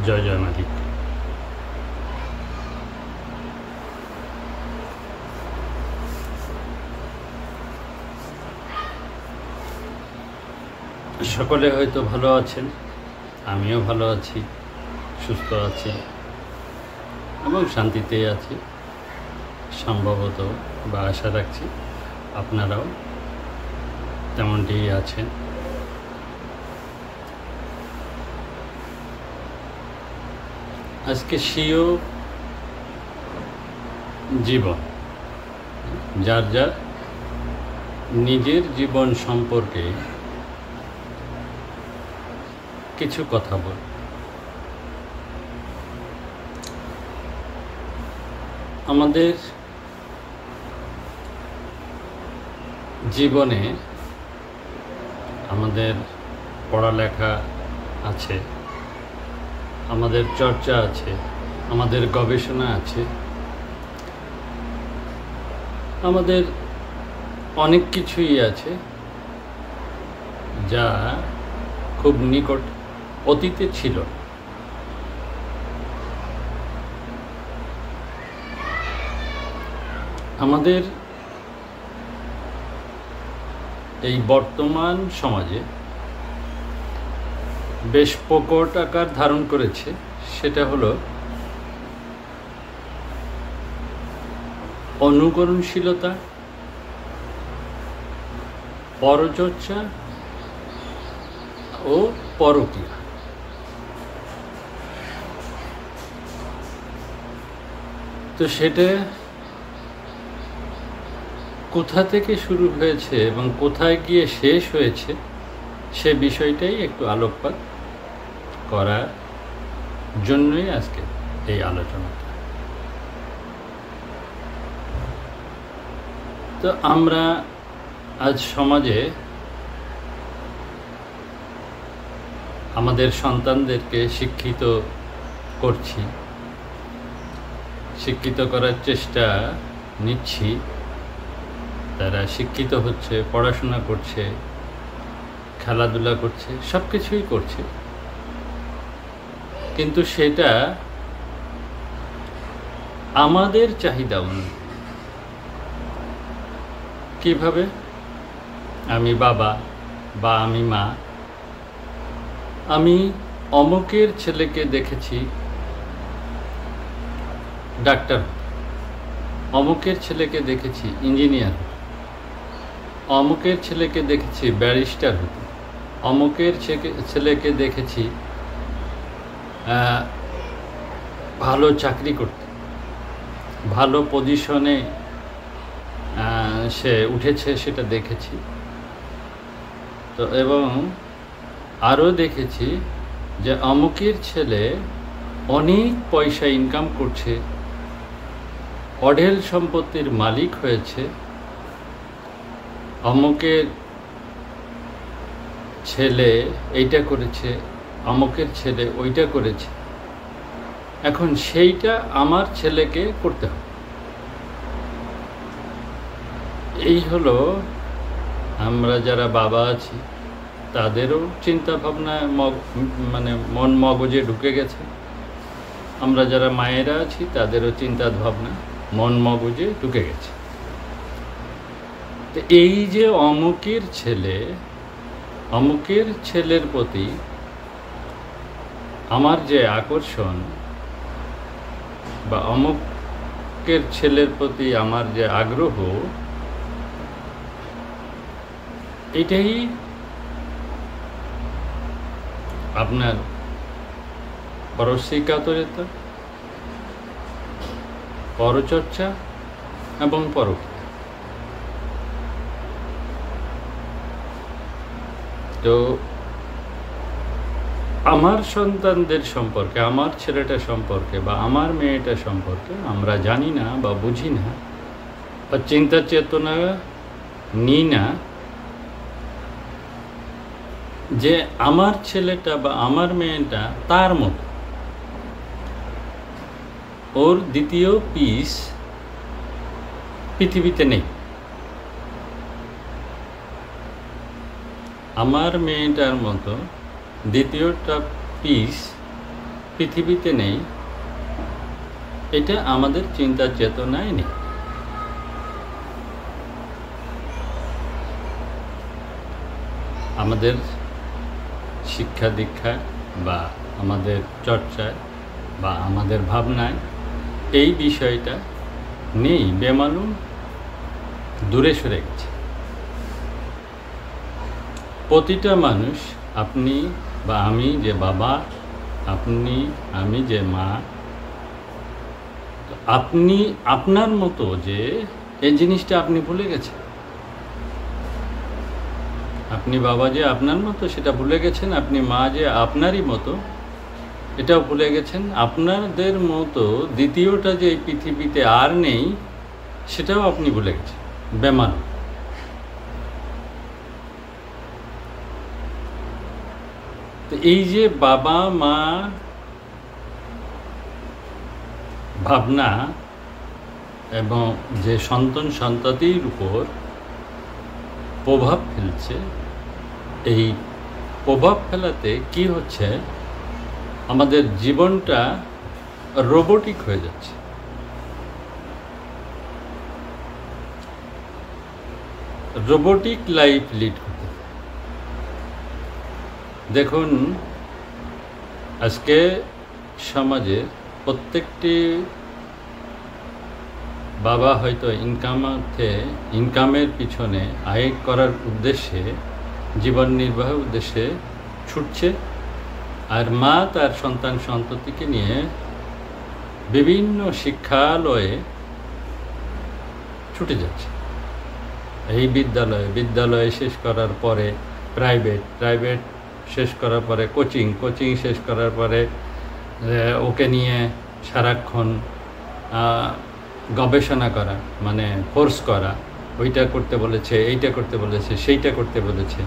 জয় জয় মালিক। সকলে হয়তো ভালো আছেন, আমিও ভালো আছি, সুস্থ আছি এবং শান্তিতেই আছি। সম্ভবত বা আশা রাখছি আপনারাও তেমনটিই আছেন। আজকে স্বীয় জীবন, যার যার নিজের জীবন সম্পর্কে কিছু কথা বল। আমাদের জীবনে আমাদের পড়ালেখা আছে, আমাদের চর্চা আছে, আমাদের গবেষণা আছে, আমাদের অনেক কিছুই আছে যা খুব নিকট অতীতে ছিল। আমাদের এই বর্তমান সমাজে বেশ প্রকট আকার ধারণ করেছে, সেটা হলো অনুকরণশীলতা, পরচর্চা ও পরকীয়া। তো সেটা কোথা থেকে শুরু হয়েছে এবং কোথায় গিয়ে শেষ হয়েছে সে বিষয়টাই একটু আলোকপাত করার জন্যই আজকে এই আলোচনাটা। তো আমরা আজ সমাজে আমাদের সন্তানদেরকে শিক্ষিত করছি, শিক্ষিত করার চেষ্টা নিচ্ছি। তারা শিক্ষিত হচ্ছে, পড়াশোনা করছে, খেলাধুলা করছে, সব কিছুই করছে, কিন্তু সেটা আমাদের চাহিদা অনুযায়ী। কিভাবে? আমি বাবা বা আমি মা, আমি অমুকের ছেলেকে দেখেছি ডাক্তার, অমুকের ছেলেকে দেখেছি ইঞ্জিনিয়ার, অমুকের ছেলেকে দেখেছি ব্যারিস্টার হতে, অমুকের ছেলেকে দেখেছি ভালো চাকরি করতে, ভালো পজিশনে সে উঠেছে, সেটা দেখেছি। তো এবং আরও দেখেছি যে অমুকের ছেলে অনেক পয়সা ইনকাম করছে, অঢেল সম্পত্তির মালিক হয়েছে, অমুকের ছেলে এইটা করেছে, অমুকের ছেলে ওইটা করেছে। এখন সেইটা আমার ছেলেকে করতে হবে। এই হলো আমরা যারা বাবা আছি তাদেরও চিন্তা ভাবনা মানে মন মগজে ঢুকে গেছে। আমরা যারা মায়েরা আছি তাদেরও চিন্তা ভাবনা মন মগজে ঢুকে গেছে। তো এই যে অমুকের ছেলে, অমুকের ছেলের প্রতি আমার যে আকর্ষণ বা অমুকের ছেলের প্রতি আমার যে আগ্রহ, এটাই আপনার পরশিকাতরতা, পরচর্চা এবং পরকীয়া। তো আমার সন্তানদের সম্পর্কে, আমার ছেলেটা সম্পর্কে বা আমার মেয়েটা সম্পর্কে আমরা জানি না বা বুঝি না বা চিন্তা চেতনা নিই না যে আমার ছেলেটা বা আমার মেয়েটা তার মতো, ওর দ্বিতীয় পিস পৃথিবীতে নেই। আমার মেয়েটার মতো দ্বিতীয়টা পিস পৃথিবীতে নেই, এটা আমাদের চিন্তা চেতনায় নেই। আমাদের শিক্ষা দীক্ষায় বা আমাদের চর্চায় বা আমাদের ভাবনায় এই বিষয়টা নেই, বেমালুম দূরে সরে গেছে। প্রতিটা মানুষ, আপনি বা আমি যে বাবা, আপনি আমি যে মা, আপনি আপনার মতো যে এই জিনিসটা আপনি ভুলে গেছেন। আপনি বাবা যে আপনার মতো সেটা ভুলে গেছেন, আপনি মা যে আপনারই মতো এটাও ভুলে গেছেন। আপনাদের মতো দ্বিতীয়টা যে এই পৃথিবীতে আর নেই সেটাও আপনি ভুলে গেছেন, বেমান। তো এই যে বাবা মা ভাবনা এবং যে সন্তান সন্ততির উপর প্রভাব ফেলছে, এই প্রভাব ফেলাতে কি হচ্ছে, আমাদের জীবনটা রোবটিক হয়ে যাচ্ছে। রোবটিক লাইফ লিড করতে। দেখুন, আজকে সমাজে প্রত্যেকটি বাবা হয়তো ইনকামের পিছনে আয় করার উদ্দেশ্যে, জীবন নির্বাহের উদ্দেশ্যে ছুটছে, আর মা তার সন্তান সন্ততিকে নিয়ে বিভিন্ন শিক্ষালয়ে ছুটে যাচ্ছে। এই বিদ্যালয়ে শেষ করার পরে প্রাইভেট শেষ করার পরে কোচিং শেষ করার পরে ওকে নিয়ে সারাক্ষণ গবেষণা করা, মানে ফোর্স করা, ওইটা করতে বলেছে, এইটা করতে বলেছে, সেইটা করতে বলেছে,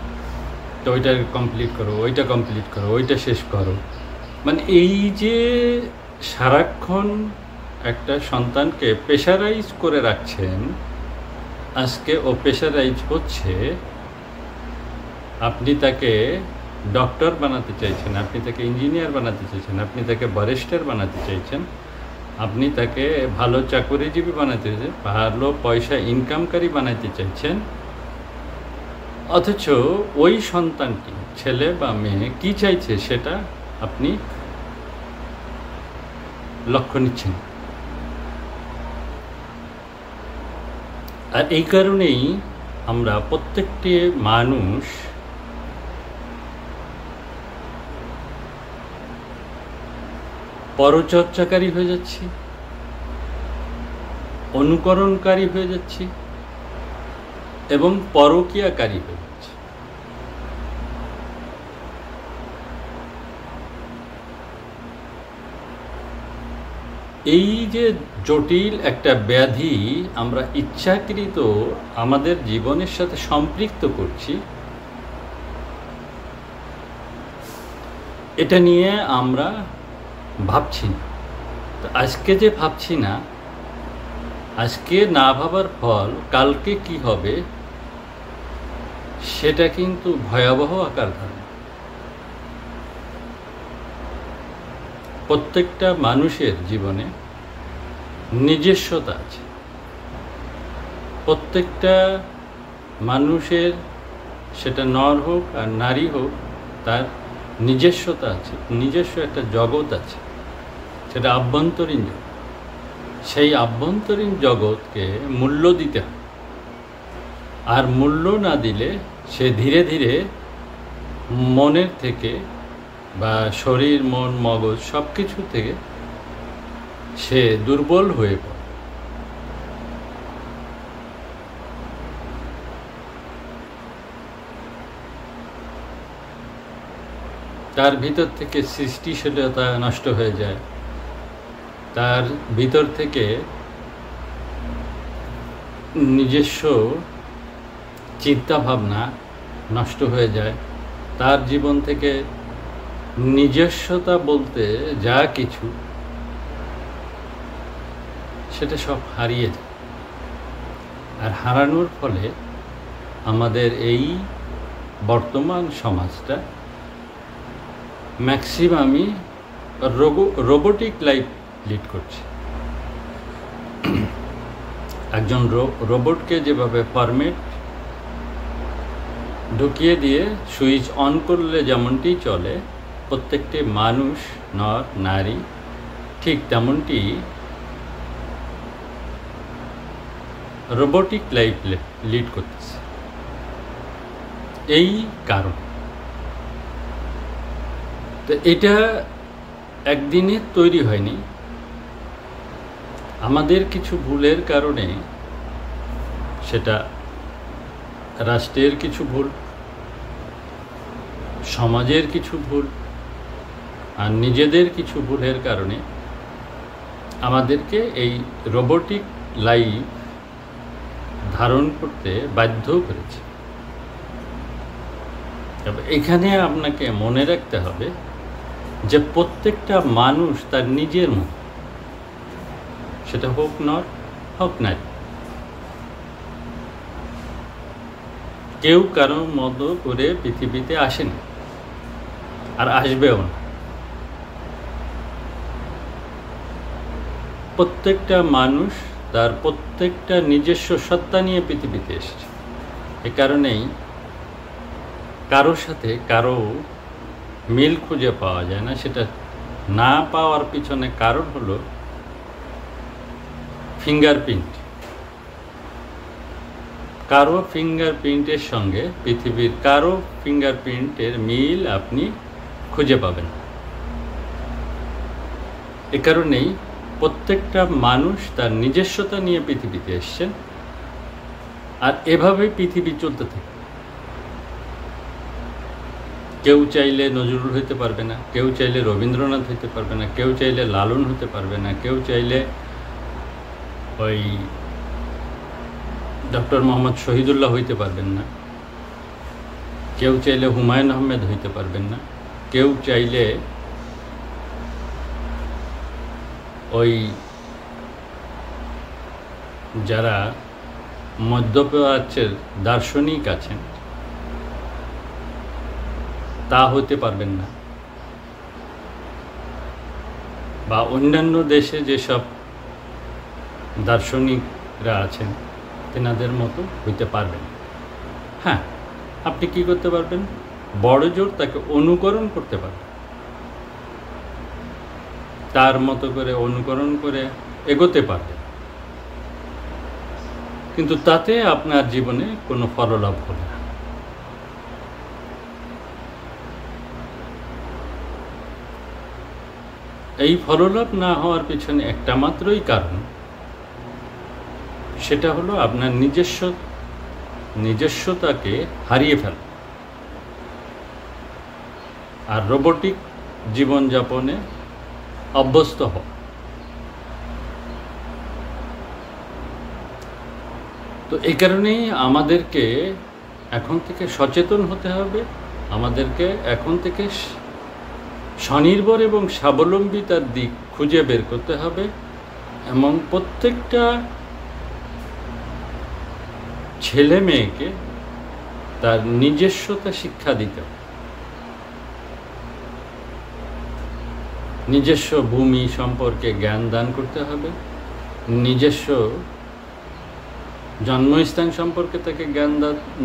তো ওইটা কমপ্লিট করো, ওইটা শেষ করো। মানে এই যে সারাক্ষণ একটা সন্তানকে প্রেশারাইজ করে রাখছেন, আজকে ও প্রেশারাইজ হচ্ছে। আপনি তাকে ডক্টর বানাতে চাইছেন, আপনি তাকে ইঞ্জিনিয়ার বানাতে চাইছেন, আপনি তাকে ব্যারিস্টার বানাতে চাইছেন, আপনি তাকে ভালো চাকরিজীবী বানাতে চাইছেন, ভালো পয়সা ইনকামকারী বানাতে চাইছেন, অথচ ওই সন্তানটি, ছেলে বা মেয়ে, কি চাইছে সেটা আপনি লক্ষ্য নিচ্ছেন। আর এই কারণেই আমরা প্রত্যেকটি মানুষ পরচর্চাকারী হয়ে যাচ্ছি, অনুকরণকারী হয়ে যাচ্ছি এবং পরকীয়াকারী হয়ে যাচ্ছি। এই যে জটিল একটা ব্যাধি আমরা ইচ্ছাকৃত আমাদের জীবনের সাথে সম্পৃক্ত করছি, এটা নিয়ে আমরা ভাবছি না। তো আজকে যে ভাবছি না, আজকে না ভাবার ফল কালকে কি হবে সেটা কিন্তু ভয়াবহ আকার ধারণ। প্রত্যেকটা মানুষের জীবনে নিজস্বতা আছে, প্রত্যেকটা মানুষের, সেটা নর হোক আর নারী হোক, তার নিজস্বতা আছে, নিজস্ব একটা জগৎ আছে, সেটা আভ্যন্তরীণ জগৎ। সেই আভ্যন্তরীণ জগৎকে মূল্য দিতে হয়, আর মূল্য না দিলে সে ধীরে ধীরে মনের থেকে বা শরীর, মন, মগজ সব কিছু থেকে সে দুর্বল হয়ে পড়ে। তার ভিতর থেকে সৃষ্টিশীলতা নষ্ট হয়ে যায়, তার ভিতর থেকে নিজস্ব চিন্তা ভাবনা নষ্ট হয়ে যায়, তার জীবন থেকে নিজস্বতা বলতে যা কিছু সেটা সব হারিয়ে যায়। আর হারানোর ফলে আমাদের এই বর্তমান সমাজটা ম্যাক্সিমামই রোবোটিক লাইফ লিড করছে। একজন রোবটকে যেভাবে ফরম্যাট ঢুকিয়ে দিয়ে সুইচ অন করলে যেমনটি চলে, প্রত্যেকটি মানুষ, নর নারী ঠিক তেমনটি রোবোটিক লাইফ লিড করতেছে। এই কারণ তো এটা একদিনে তৈরি হয়নি। আমাদের কিছু ভুলের কারণে, সেটা রাষ্ট্রের কিছু ভুল, সমাজের কিছু ভুল, আর নিজেদের কিছু ভুলের কারণে আমাদেরকে এই রোবোটিক লাইফ ধারণ করতে বাধ্য করেছে। তবে এখানে আপনাকে মনে রাখতে হবে যে প্রত্যেকটা মানুষ তার নিজের মতো, সেটা হোক নর হোক নারী, কেউ কারোর মতো করে পৃথিবীতে আসেনি আর আসবেও না। প্রত্যেকটা মানুষ তার প্রত্যেকটা নিজস্ব সত্তা নিয়ে পৃথিবীতে এসেছে। এ কারণেই কারোর সাথে কারো মিল খুঁজে পাওয়া যায় না। সেটা না পাওয়ার পিছনে কারণ হলো ফিঙ্গারপ্রিন্ট। কারো ফিঙ্গারপ্রিন্টের সঙ্গে পৃথিবীর কারো ফিঙ্গারপ্রিন্টের মিল আপনি খুঁজে পাবেন। এ কারণেই প্রত্যেকটা মানুষ তার নিজস্বতা নিয়ে পৃথিবীতে এসছেন, আর এভাবেই পৃথিবী চলতে থাকে। কেউ চাইলে নজরুল হইতে পারবে না, কেউ চাইলে রবীন্দ্রনাথ হইতে পারবে না, কেউ চাইলে লালন হতে পারবে না, কেউ চাইলে ওই ডক্টর মোহাম্মদ শহীদুল্লাহ হইতে পারবেন না, কেউ চাইলে হুমায়ুন আহমেদ হইতে পারবেন না, কেউ চাইলে ওই যারা মধ্যপ্রাচ্যের দার্শনিক আছেন তা হতে পারবেন না, বা অন্যান্য দেশে যেসব দার্শনিকরা আছেন তেনাদের মতো হইতে পারবেন। হ্যাঁ, আপনি কি করতে পারবেন? বড় জোর তাকে অনুকরণ করতে পারবেন, তার মতো করে অনুকরণ করে এগোতে পারবেন, কিন্তু তাতে আপনার জীবনে কোনো ফললাভ হবে না। এই ফললাভ না হওয়ার পিছনে একটা মাত্রই কারণ, সেটা হলো আপনার নিজস্বতাকে হারিয়ে ফেলা আর রোবোটিক জীবনযাপনে অভ্যস্ত হওয়া। তো এই কারণেই আমাদেরকে এখন থেকে সচেতন হতে হবে, আমাদেরকে এখন থেকে স্বনির্ভর এবং স্বাবলম্বিতার দিক খুঁজে বের করতে হবে, এবং প্রত্যেকটা ছেলে মেয়েকে তার নিজস্বতা শিক্ষা দিতে হবে। নিজস্ব ভূমি সম্পর্কে জ্ঞান দান করতে হবে, নিজস্ব জন্মস্থান সম্পর্কে তাকে জ্ঞান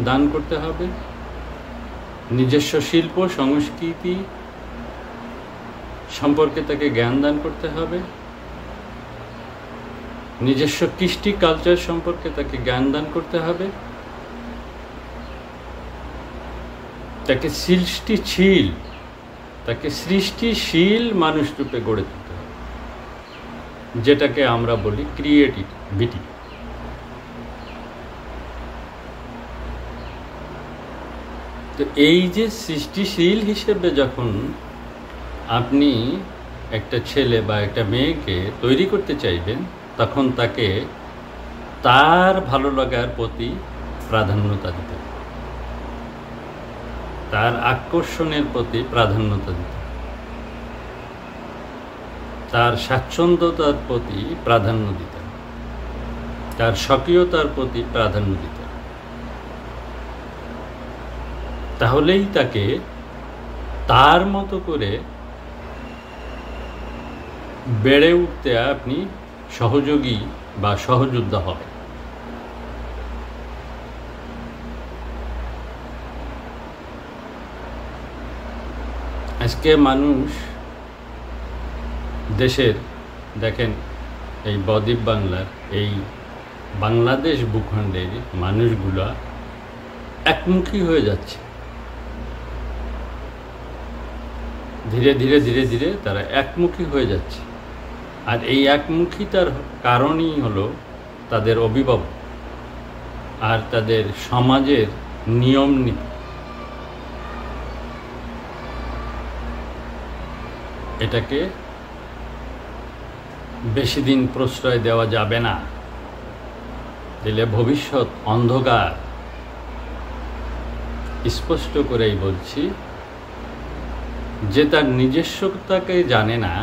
দান করতে হবে, নিজস্ব শিল্প সংস্কৃতি সম্পর্কে তাকে জ্ঞান দান করতে হবে, নিজস্ব কৃষ্টি কালচার সম্পর্কে তাকে জ্ঞান দান করতে হবে, তাকে সৃষ্টিশীল মানুষ রূপে গড়ে তুলতে হবে, যেটাকে আমরা বলি ক্রিয়েটিভিটি। তো এই যে সৃষ্টিশীল হিসেবে যখন আপনি একটা ছেলে বা একটা মেয়েকে তৈরি করতে চাইবেন, তখন তাকে তার ভালো লাগার প্রতি প্রাধান্যতা দিতে হবে, তার আকর্ষণের প্রতি প্রাধান্যতা দিতে হবে, তার স্বাচ্ছন্দ্যতার প্রতি প্রাধান্য দিতে হবে, তার স্বকীয়তার প্রতি প্রাধান্য দিতে হবে। তাহলেই তাকে তার মতো করে বেড়ে উঠতে আপনি সহযোগী বা সহযোদ্ধা হবেন। আজকে মানুষ দেশের দেখেন এই বদ্বীপ বাংলার এই বাংলাদেশ ভূখণ্ডের মানুষগুলা একমুখী হয়ে যাচ্ছে। ধীরে ধীরে ধীরে ধীরে তারা একমুখী হয়ে যাচ্ছে। আর এই একমুখিতার কারণই হলো তাদের অভিভাবক আর তাদের সমাজের নিয়ম নীতি। এটাকে বেশি দিন প্রশ্রয় দেওয়া যাবে না, দিলে ভবিষ্যৎ অন্ধকার। স্পষ্ট করেই বলছি, যে তার নিজস্বতাকে জানে না,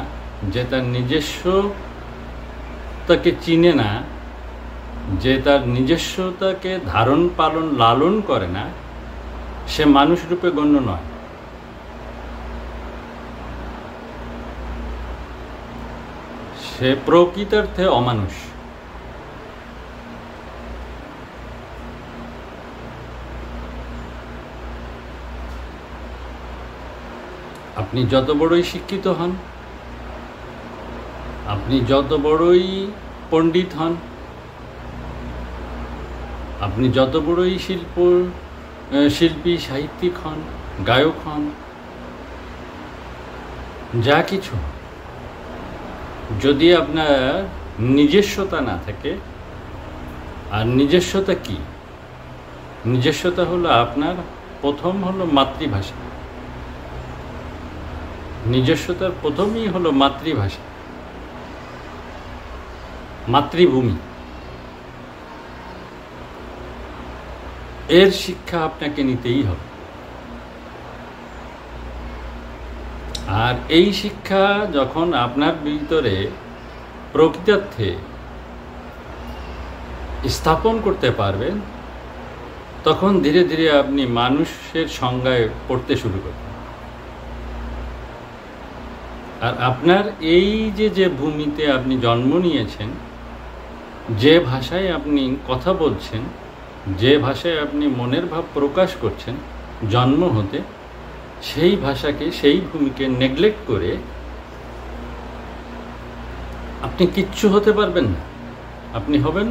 যে তার নিজস্বতাকে চিনে না, যে তার নিজস্বতাকে ধারণ পালন লালন করে না, সে মানুষ রূপে গণ্য নয়। সে প্রকৃতার্থে অমানুষ। আপনি যত বড়ই শিক্ষিত হন, আপনি যত বড়ই পণ্ডিত হন, আপনি যত বড়ই শিল্পী সাহিত্যিক হন, গায়ক হন, যা কিছু, যদি আপনার নিজস্বতা না থাকে, আর নিজস্বতা কি? নিজস্বতা হলো আপনার প্রথম হলো মাতৃভাষা। নিজস্বতার প্রথমই হলো মাতৃভাষা, মাতৃভূমি। এর শিক্ষা আপনাকে নিতেই হবে। আর এই শিক্ষা যখন আপনার ভিতরে প্রকৃতার্থে স্থাপন করতে পারবেন, তখন ধীরে ধীরে আপনি মানুষের সংজ্ঞায় পড়তে শুরু করবেন। আর আপনার এই যে ভূমিতে আপনি জন্ম নিয়েছেন, যে ভাষায় আপনি কথা বলছেন, যে ভাষায় আপনি মনের ভাব প্রকাশ করছেন জন্ম হতে, সেই ভাষাকে, সেই ভূমিকে নেগলেক্ট করে আপনি কিচ্ছু হতে পারবেন না। আপনি হবেন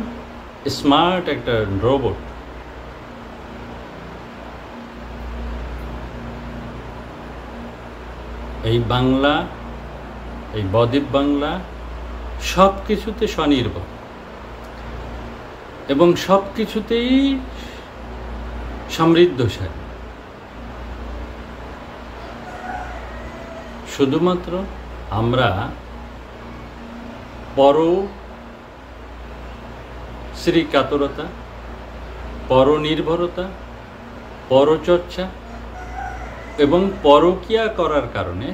স্মার্ট একটা রোবট। এই বাংলা, এই বদ্বীপ বাংলা সব কিছুতে স্বনির্ভর এবং সব কিছুতেই সমৃদ্ধশালী। শুধুমাত্র আমরা পরশ্রীকাতরতা, পরনির্ভরতা, পরচর্চা এবং পরকীয়া করার কারণে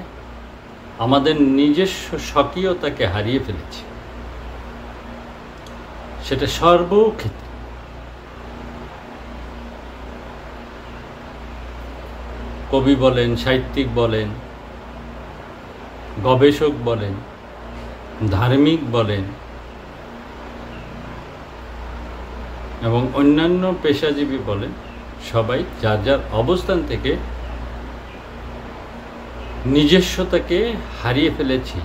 আমাদের নিজস্ব স্বকীয়তাকে হারিয়ে ফেলেছি। সেটা সর্বক্ষেত্রে। কবি বলেন, সাহিত্যিক বলেন, গবেষক বলেন, ধার্মিক বলেন এবং অন্যান্য পেশাজীবী বলেন, সবাই যার যার অবস্থান থেকে নিজস্বতাকে হারিয়ে ফেলেছি,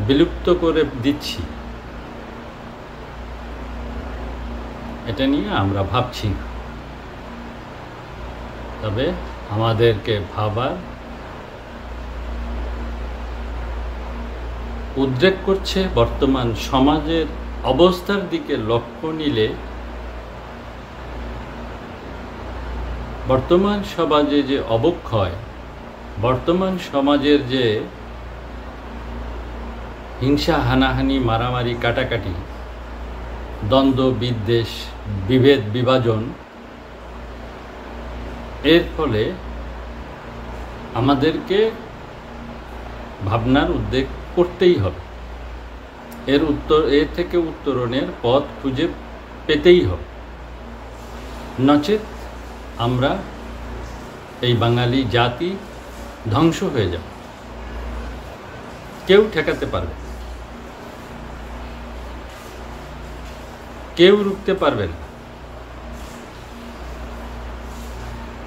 বিলুপ্ত করে দিচ্ছি। এটা নিয়ে আমরা ভাবছি না। তবে আমাদেরকে ভাবার উদ্রেক করছে বর্তমান সমাজের অবস্থার দিকে লক্ষ্য নিলে। বর্তমান সমাজে যে অবক্ষয়, বর্তমান সমাজের যে হিংসা, হানাহানি, মারামারি, কাটাকাটি, দ্বন্দ্ব, বিদ্বেষ, বিভেদ, বিভাজন, এর ফলে আমাদেরকে ভাবনার উদ্যোগ করতেই হবে। এর থেকে উত্তরণের পথ খুঁজে পেতেই হবে। নচেত আমরা, এই বাঙালি জাতি ধ্বংস হয়ে যাব। কেউ ঠেকাতে পারবে। কেউ রুখতে পারবে না।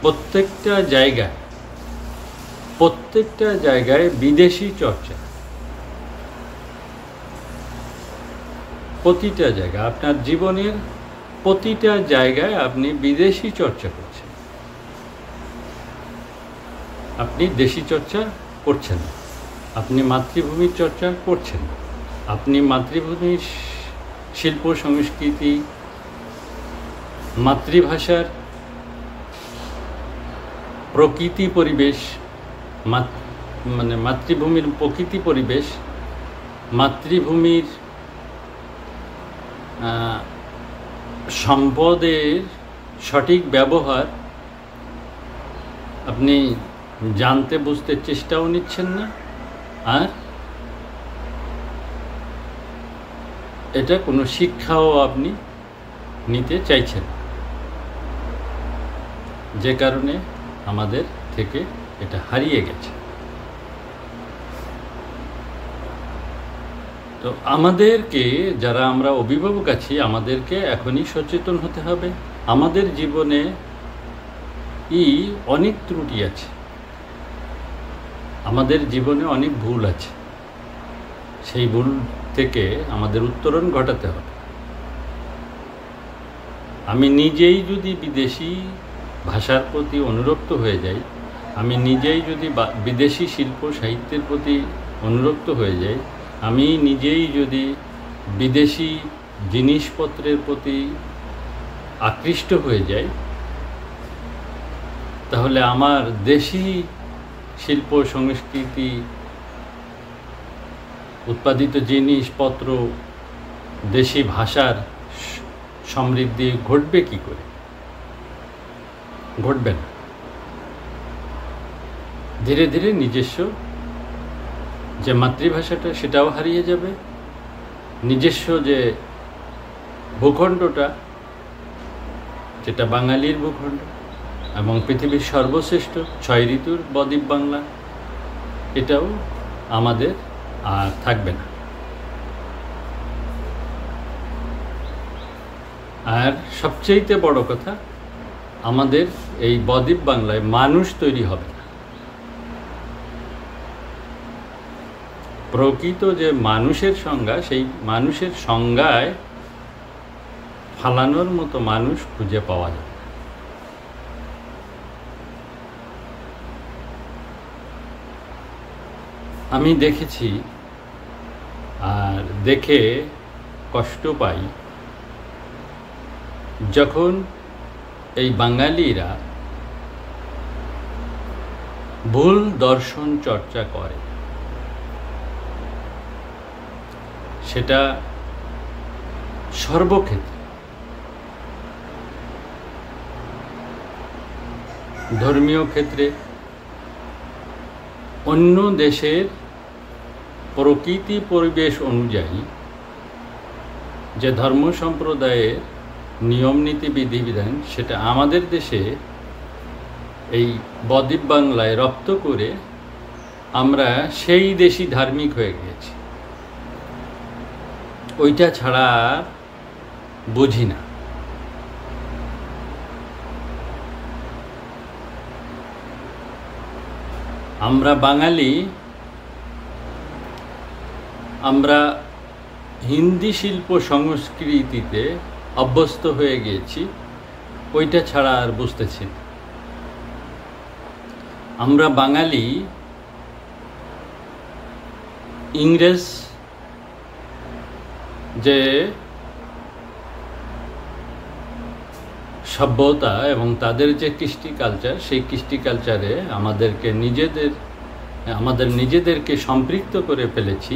প্রত্যেকটা জায়গায় বিদেশি চর্চা, প্রতিটা জায়গায়, আপনার জীবনের প্রতিটা জায়গায় আপনি বিদেশি চর্চা করছেন, আপনি দেশি চর্চা করছেন না, আপনি মাতৃভূমির চর্চা করছেন না, আপনি মাতৃভূমির শিল্প সংস্কৃতি, মাতৃভাষার প্রকৃতি পরিবেশ, মাতৃভূমির প্রকৃতি পরিবেশ, মাতৃভূমির সম্পদের সঠিক ব্যবহার আপনি জানতে বুঝতে চেষ্টাও নিচ্ছেন না, আর এটা কোনো শিক্ষাও আপনি নিতে চাইছেন, যে কারণে আমাদের থেকে এটা হারিয়ে গেছে। তো আমাদেরকে, যারা আমরা অভিভাবক আছি, আমাদেরকে এখনই সচেতন হতে হবে। আমাদের জীবনে অনেক ত্রুটি আছে, আমাদের জীবনে অনেক ভুল আছে, সেই ভুল থেকে আমাদের উত্তরণ ঘটাতে হবে। আমি নিজেই যদি বিদেশি ভাষার প্রতি অনুরক্ত হয়ে যাই, আমি নিজেই যদি বিদেশি শিল্প সাহিত্যের প্রতি অনুরক্ত হয়ে যাই, আমি নিজেই যদি বিদেশি জিনিসপত্রের প্রতি আকৃষ্ট হয়ে যাই, তাহলে আমার দেশি শিল্প সংস্কৃতি, উৎপাদিত জিনিসপত্র, দেশি ভাষার সমৃদ্ধি ঘটবে কি করে? ঘটবে না। ধীরে ধীরে নিজস্ব যে মাতৃভাষাটা, সেটাও হারিয়ে যাবে। নিজস্ব যে ভূখণ্ডটা, যেটা বাঙালির ভূখণ্ড এবং পৃথিবীর সর্বশ্রেষ্ঠ 6 ঋতুর বদ্বীপ বাংলা, এটাও আমাদের আর থাকবে না। আর সবচেয়ে বড় কথা, আমাদের এই বদ্বীপ বাংলায় মানুষ তৈরি হবে না। প্রকৃত যে মানুষের সংজ্ঞা, সেই মানুষের সংজ্ঞায় ফালানোর মতো মানুষ খুঁজে পাওয়া যায়। আমি দেখেছি, আর দেখে কষ্ট পাই, যখন এই বাঙালিরা ভুল দর্শন চর্চা করে, সেটা সর্বক্ষেত্রে, ধর্মীয় ক্ষেত্রে, অন্য দেশের প্রকৃতি পরিবেশ অনুযায়ী যে ধর্ম সম্প্রদায়ের নিয়ম নীতি বিধিবিধান, সেটা আমাদের দেশে এই বদ্বীপ বাংলায় রপ্ত করে আমরা সেই দেশি ধার্মিক হয়ে গেছি। ওইটা ছাড়া বুঝি না। আমরা বাঙালি, আমরা হিন্দি শিল্প সংস্কৃতিতে অভ্যস্ত হয়ে গিয়েছি, ওইটা ছাড়া আর বুঝতেছি না। আমরা বাঙালি ইংরেজ যে সভ্যতা এবং তাদের যে কৃষ্টি কালচার, সেই কৃষ্টি কালচারে আমাদের নিজেদেরকে সম্পৃক্ত করে ফেলেছি,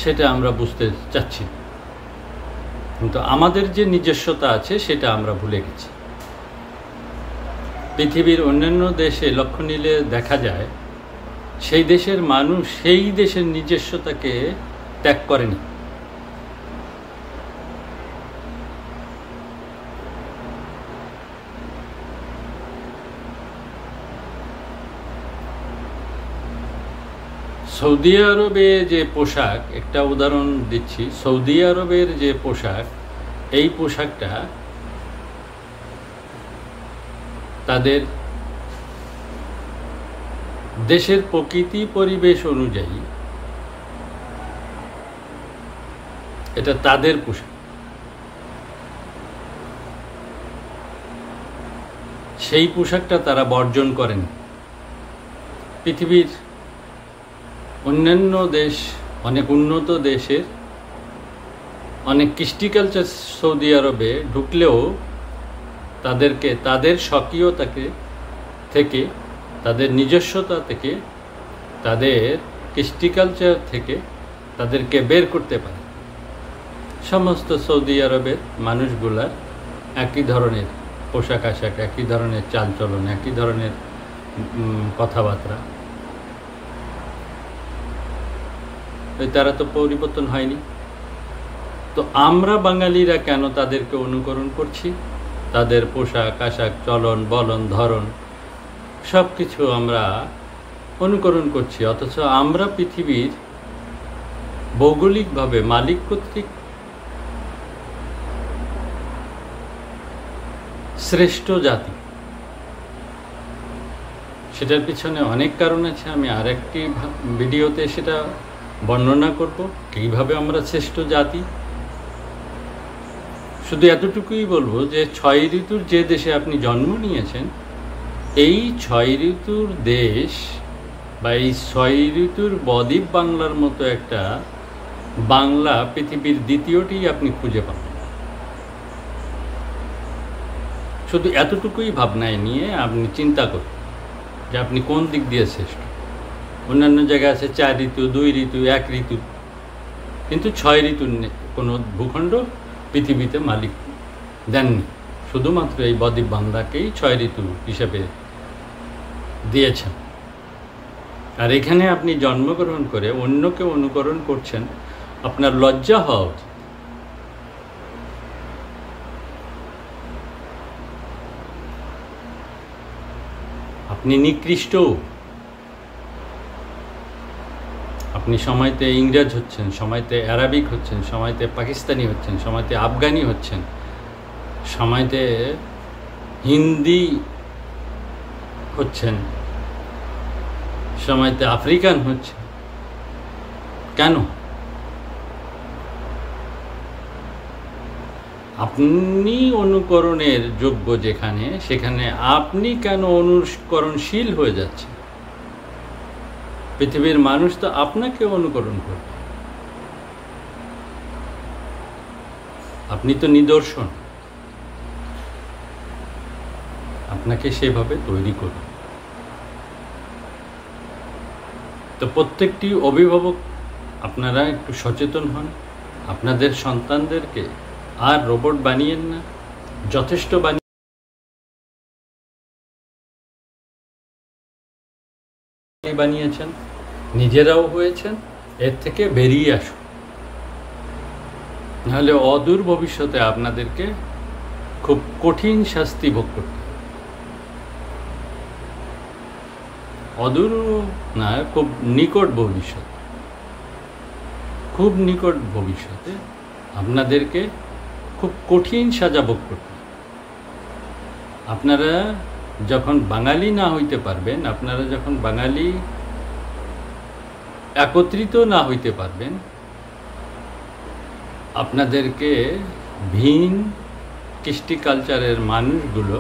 সেটা আমরা বুঝতে চাচ্ছি। কিন্তু আমাদের যে নিজস্বতা আছে, সেটা আমরা ভুলে গেছি। পৃথিবীর অন্যান্য দেশে লক্ষ্য নিলে দেখা যায়, সেই দেশের মানুষ সেই দেশের নিজস্বতাকে ত্যাগ করেনি। সৌদি আরবে যে পোশাক, একটা উদাহরণ দিচ্ছি, সৌদি আরবের যে পোশাক, এই পোশাকটা তাদের দেশের প্রকৃতি পরিবেশ অনুযায়ী এটা তাদের পোশাক। সেই পোশাকটা তারা বর্জন করেন। পৃথিবীর অন্যান্য দেশ, অনেক উন্নত দেশের অনেক কৃষ্টি কালচার সৌদি আরবে ঢুকলেও তাদেরকে তাদের স্বকীয়তা থেকে, তাদের নিজস্বতা থেকে, তাদের কৃষ্টি কালচার থেকে তাদেরকে বের করতে পারে। সমস্ত সৌদি আরবের মানুষগুলার একই ধরনের পোশাক আশাক, একই ধরনের চালচলন, একই ধরনের কথাবার্তা, তারা তো পরিবর্তন হয়নি। তো আমরা বাঙালিরা কেন তাদেরকে অনুকরণ করছি? তাদের পোশাক আশাক, চলন বলন, ধরন সব কিছু আমরা অনুকরণ করছি, অথচ আমরা পৃথিবীর ভৌগোলিকভাবে মালিক কর্তৃক শ্রেষ্ঠ জাতি। সেটার পিছনে অনেক কারণ আছে, আমি আরেকটি ভিডিওতে সেটা বর্ণনা করব কিভাবে আমরা শ্রেষ্ঠ জাতি। শুধু এতটুকুই বলবো যে 6 ঋতুর যে দেশে আপনি জন্ম নিয়েছেন, এই 6 ঋতুর দেশ বা এই 6 ঋতুর বদ্বীপ বাংলার মতো একটা বাংলা পৃথিবীর দ্বিতীয়টি আপনি খুঁজে পাবেন। শুধু এতটুকুই ভাবনায় নিয়ে আপনি চিন্তা করুন যে আপনি কোন দিক দিয়ে শ্রেষ্ঠ। অন্যান্য জায়গায় আছে 4 ঋতু, 2 ঋতু, 1 ঋতু, কিন্তু 6 ঋতুর কোনো ভূখণ্ড পৃথিবীতে মালিক দেননি। শুধুমাত্র এই বদ্বীপ বাংলাকেই 6 ঋতু হিসেবে দিয়েছেন। আর এখানে আপনি জন্মগ্রহণ করে অন্যকে অনুকরণ করছেন, আপনার লজ্জা হওয়া উচিত। আপনি নিকৃষ্ট। আপনি সময়তে ইংরেজ হচ্ছেন, সময়তে অ্যারাবিক হচ্ছেন, সময়তে পাকিস্তানি হচ্ছেন, সময়তে আফগানি হচ্ছেন, সময়তে হিন্দি হচ্ছেন, সময়তে আফ্রিকান হচ্ছেন। কেন? আপনি অনুকরণের যোগ্য যেখানে, সেখানে আপনি কেন অনুকরণশীল হয়ে যাচ্ছেন? পৃথিবীর মানুষ তো আপনাকে অনুকরণ করবে। আপনি তো নিদর্শন, আপনাকে সেভাবে তৈরি করবে। তো প্রত্যেকটি অভিভাবক আপনারা একটু সচেতন হন, আপনাদের সন্তানদেরকে আর রোবট বানিয়েন না, যথেষ্ট বানিয়েছেন, নিজেরাও হয়েছেন, এর থেকে বেরিয়ে আসুন। নাহলে অদূর ভবিষ্যতে আপনাদেরকে খুব কঠিন শাস্তি ভোগ করতে হবে। অদূর না, খুব নিকট ভবিষ্যতে, খুব নিকট ভবিষ্যতে আপনাদেরকে খুব কঠিন সাজা ভোগ করতে হবে। আপনারা যখন বাঙালি না হইতে পারবেন, আপনারা যখন বাঙালি একত্রিত না হইতে পারবেন, আপনাদেরকে ভিন কৃষ্টি কালচারের মানুষগুলো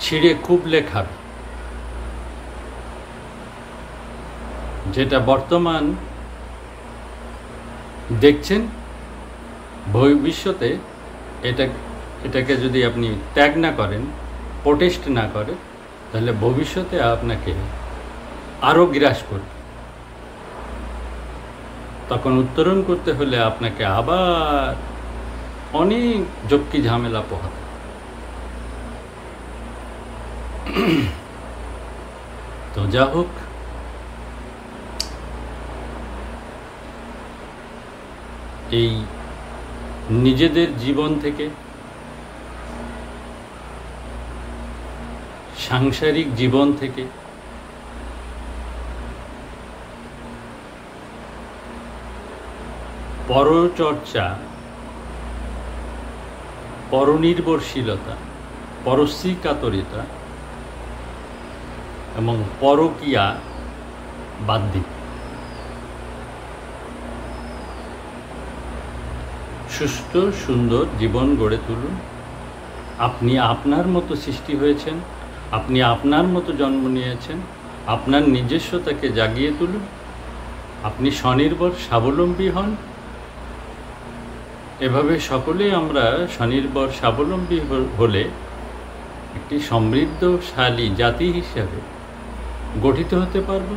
ছিঁড়ে খুবলে খাবে। যেটা বর্তমান দেখছেন, ভবিষ্যতে এটাকে যদি আপনি ত্যাগ না করেন, প্রোটেস্ট না করে, তাহলে ভবিষ্যতে আপনাকে আরও গ্রাস করবে। তখন উত্তরণ করতে হলে আপনাকে আবার অনেক ঝক্কি ঝামেলা পোহাতে। তো যা হোক, এই নিজেদের জীবন থেকে, সাংসারিক জীবন থেকে পরচর্চা, পরনির্ভরশীলতা, পরশ্রীকাতরিতা এবং পরকীয়া বাদ দিন। সুস্থ সুন্দর জীবন গড়ে তুলুন। আপনি আপনার মতো সৃষ্টি হয়েছেন, আপনি আপনার মতো জন্ম নিয়েছেন। আপনার নিজস্বতাকে জাগিয়ে তুলুন। আপনি স্বনির্ভর স্বাবলম্বী হন। এভাবে সকলে আমরা স্বনির্ভর স্বাবলম্বী হলে একটি সমৃদ্ধশালী জাতি হিসাবে গঠিত হতে পারব।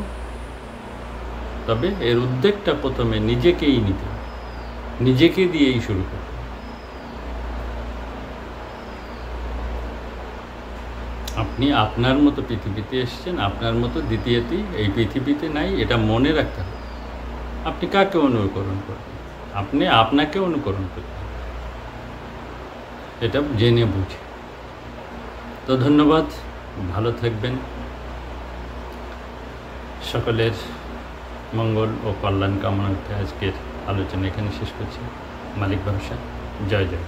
তবে এর উদ্যোগটা প্রথমে নিজেকেই নিতে, নিজেকে দিয়েই শুরু করতে। আপনি আপনার মতো পৃথিবীতে এসেছেন, আপনার মতো দ্বিতীয়টি এই পৃথিবীতে নাই, এটা মনে রাখতে হবে। আপনি কাকে অনুকরণ করবেন? আপনি আপনাকে অনুকরণ করবেন, এটা জেনে বুঝে। তো ধন্যবাদ, ভালো থাকবেন। সকলের মঙ্গল ও কল্যাণ কামনার্থে আজকের আলোচনা এখানে শেষ করছি। মালিক ভরসা। জয় জয়।